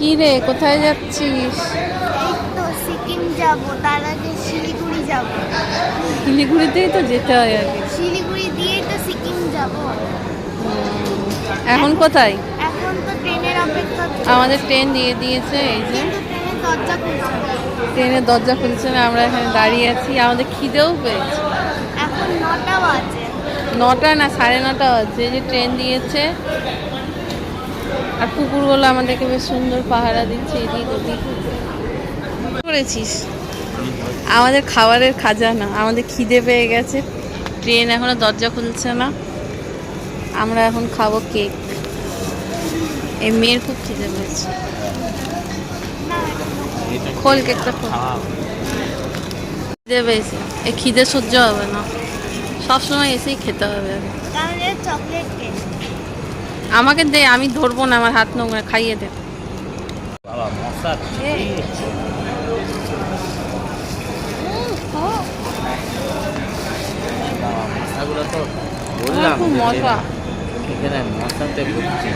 কি রে, কোথায় যাচ্ছিস? এই তো সিকিম যাব, তার আগে শিলিগুড়ি যাব। শিলিগুড়িতেই তো যেতে হয় আগে। শিলিগুড়ি দিয়েই তো সিকিম যাব। এখন কোথায়? এখন তো ট্রেনের অপেক্ষা করছি। আমাদের ট্রেন দিয়ে দিয়েছে, এই যে কিন্তু ট্রেনের দরজা খুলছে না। ট্রেনের দরজা খুলছে না, আমরা এখানে দাঁড়িয়ে আছি। আমাদের খিদেও পেয়েছে। এখন 9টা বাজে। 9টা না, 9:30 বাজছে। এই যে ট্রেন দিয়েছে, আর কুকুরগুলো আমাদেরকে বেশ সুন্দর পাহারা দিচ্ছে এদিক ওদিক। কি করেছিস? আমাদের খাবারের খাজানা, আমাদের খিদে পেয়ে গেছে। ট্রেন এখনো দরজা খুলছে না, আমরা এখন খাবো কেক। এই মেয়ের খুব খিদে পেয়েছে। খোল কেকটা, খোল। খিদে পেয়েছে, এই খিদে সহ্য হবে না, সবসময় এসেই খেতে হবে। কারণ এটা চকলেট কেক। আমাকে দে, আমি ধরবো না, আমার হাত নোংরা, খাইয়ে দে। বাবা মশা মশাগুলো তো বললাম খুব মজা। এখানে মশাতে ভুগছি।